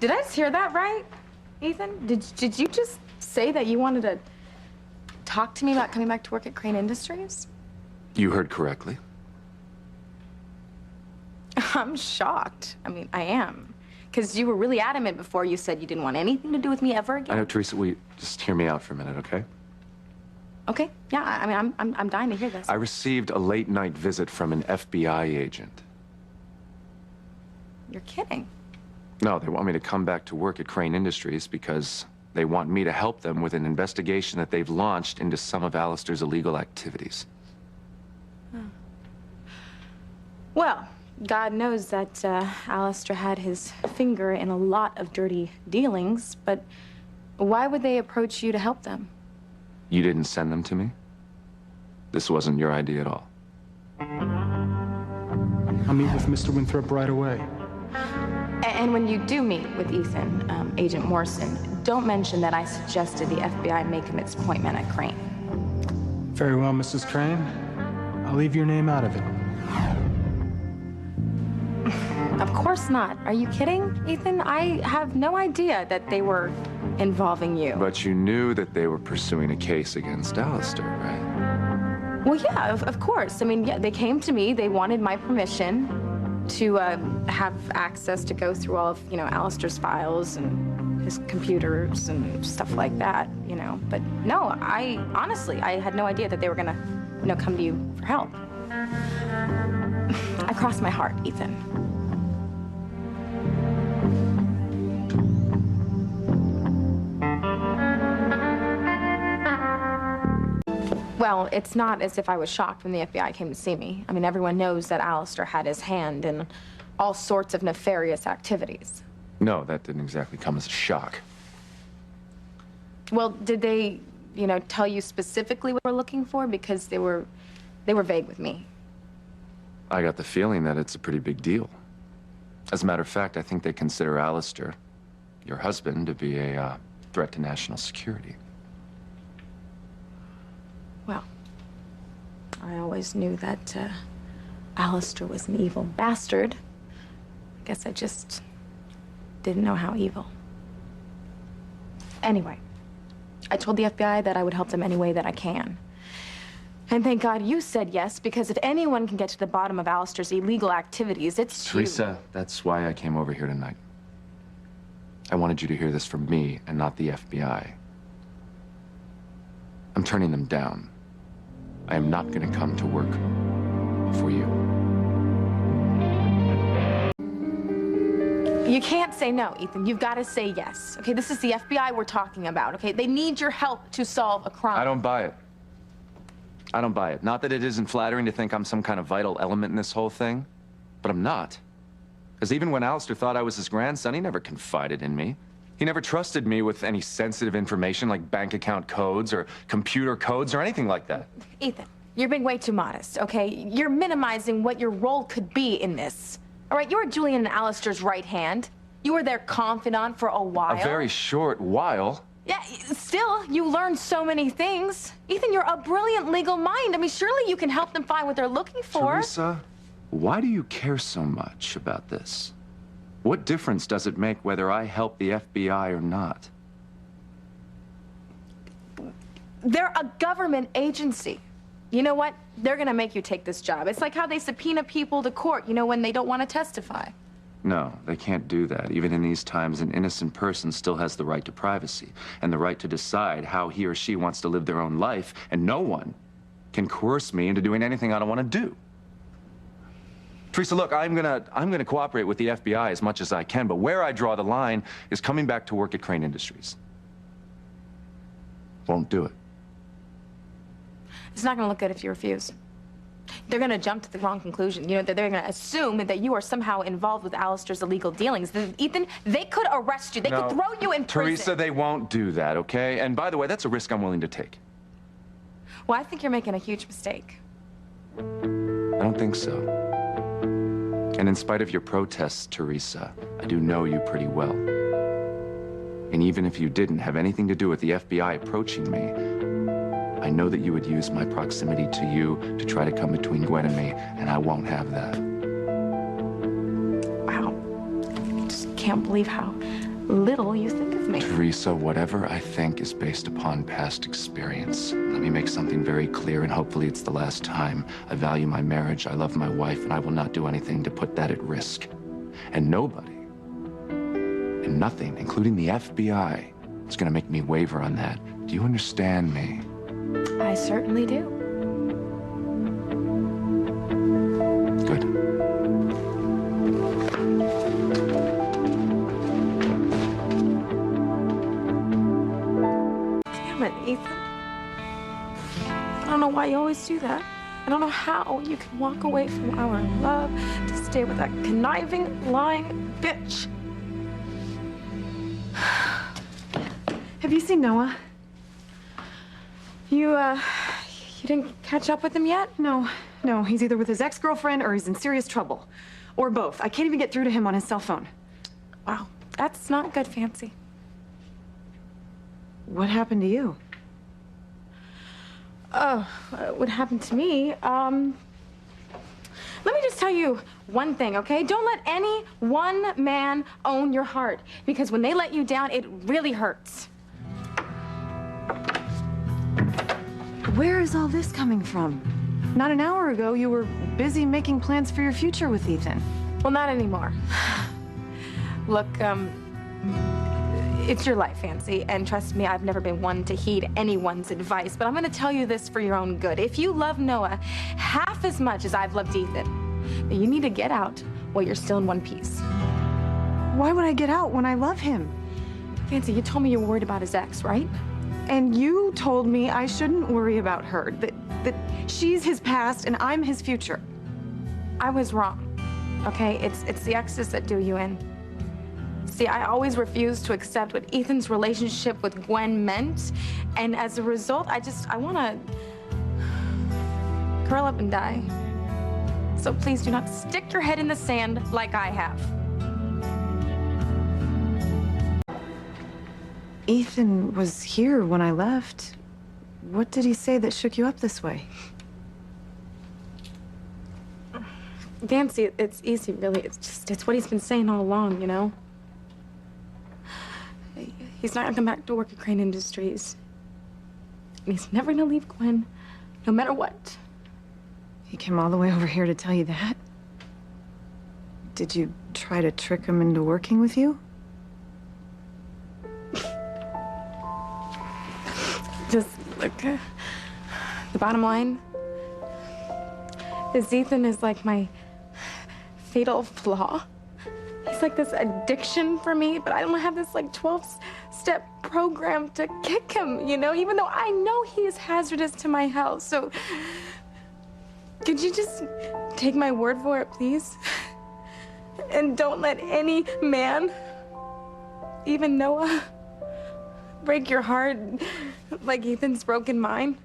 Did I just hear that right, Ethan? Did you just say that you wanted to talk to me about coming back to work at Crane Industries? You heard correctly. I'm shocked. I mean, I am. Because you were really adamant before. You said you didn't want anything to do with me ever again. I know, Theresa, just hear me out for a minute, okay? Okay, yeah, I mean, I'm dying to hear this. I received a late-night visit from an FBI agent. You're kidding. No, they want me to come back to work at Crane Industries because they want me to help them with an investigation that they've launched into some of Alistair's illegal activities. Well, God knows that Alistair had his finger in a lot of dirty dealings, but why would they approach you to help them? You didn't send them to me? This wasn't your idea at all. I'll meet with Mr. Winthrop right away. And when you do meet with Ethan, Agent Morrison, don't mention that I suggested the FBI make him its point man at Crane. Very well, Mrs. Crane. I'll leave your name out of it. Of course not. Are you kidding, Ethan? I have no idea that they were involving you. But you knew that they were pursuing a case against Alistair, right? Well, yeah, of course. I mean, yeah, they came to me. They wanted my permission to have access to go through all of, Alistair's files and his computers and stuff like that, But no, honestly, I had no idea that they were gonna, come to you for help. I crossed my heart, Ethan. Well, it's not as if I was shocked when the FBI came to see me. I mean, everyone knows that Alistair had his hand in all sorts of nefarious activities. No, that didn't exactly come as a shock. Well, did they, tell you specifically what we're looking for? Because they were vague with me. I got the feeling that it's a pretty big deal. As a matter of fact, I think they consider Alistair, your husband, to be a threat to national security. Well, I always knew that Alistair was an evil bastard. I guess I just didn't know how evil. Anyway, I told the FBI that I would help them any way that I can. And thank God you said yes, because if anyone can get to the bottom of Alistair's illegal activities, it's you. Theresa, that's why I came over here tonight. I wanted you to hear this from me and not the FBI. I'm turning them down. I am not going to come to work for you. You can't say no, Ethan. You've got to say yes. Okay, this is the FBI we're talking about, okay? They need your help to solve a crime. I don't buy it. I don't buy it. Not that it isn't flattering to think I'm some kind of vital element in this whole thing, but I'm not. Because even when Alistair thought I was his grandson, he never confided in me. He never trusted me with any sensitive information like bank account codes or computer codes or anything like that. Ethan, you're being way too modest, okay? You're minimizing what your role could be in this. All right, you were Julian and Alistair's right hand. You were their confidant for a while. A very short while. Yeah, still, you learned so many things. Ethan, you're a brilliant legal mind. I mean, surely you can help them find what they're looking for. Theresa, why do you care so much about this? What difference does it make whether I help the FBI or not? They're a government agency. You know what? They're gonna make you take this job. It's like how they subpoena people to court, when they don't want to testify. No, they can't do that. Even in these times, an innocent person still has the right to privacy and the right to decide how he or she wants to live their own life, and no one can coerce me into doing anything I don't want to do. Theresa, look, I'm gonna cooperate with the FBI as much as I can, but where I draw the line is coming back to work at Crane Industries. Won't do it. It's not gonna look good if you refuse. They're gonna jump to the wrong conclusion. They're gonna assume that you are somehow involved with Alistair's illegal dealings. Ethan, they could arrest you. They could throw you in prison. Theresa, they won't do that, okay? And by the way, that's a risk I'm willing to take. Well, I think you're making a huge mistake. I don't think so. And in spite of your protests, Theresa, I do know you pretty well. And even if you didn't have anything to do with the FBI approaching me, I know that you would use my proximity to you to try to come between Gwen and me, and I won't have that. Wow. I just can't believe how little you think of me. Theresa, whatever I think is based upon past experience. Let me make something very clear, and hopefully it's the last time. I value my marriage, I love my wife, and I will not do anything to put that at risk. And nobody, and nothing, including the FBI, is gonna make me waver on that. Do you understand me? I certainly do. Good. Damn it, Ethan. I don't know why you always do that. I don't know how you can walk away from our love to stay with that conniving, lying bitch. Have you seen Noah? You didn't catch up with him yet? No, he's either with his ex-girlfriend or he's in serious trouble. Or both. I can't even get through to him on his cell phone. Wow, that's not good, Fancy. What happened to you? Oh, what happened to me? Let me just tell you one thing, okay? Don't let any one man own your heart, because when they let you down, it really hurts. Where is all this coming from? Not an hour ago, you were busy making plans for your future with Ethan. Well, not anymore. Look, it's your life, Fancy, and trust me, I've never been one to heed anyone's advice, but I'm gonna tell you this for your own good. If you love Noah half as much as I've loved Ethan, then you need to get out while you're still in one piece. Why would I get out when I love him? Fancy, you told me you were worried about his ex, right? And you told me I shouldn't worry about her, that she's his past and I'm his future. I was wrong, okay? It's the exes that do you in. See, I always refused to accept what Ethan's relationship with Gwen meant, and as a result, I want to curl up and die. So please do not stick your head in the sand like I have. Ethan was here when I left. What did he say that shook you up this way? Fancy, it's easy, really. It's what he's been saying all along, you know? He's not gonna come back to work at Crane Industries. And he's never gonna leave Gwen, no matter what. He came all the way over here to tell you that? Did you try to trick him into working with you? Just, look, the bottom line is Ethan is like my fatal flaw. He's like this addiction for me, but I don't have this like 12-step program to kick him, you know, even though I know he is hazardous to my health. So could you just take my word for it, please? And don't let any man, even Noah, break your heart like Ethan's broken mine.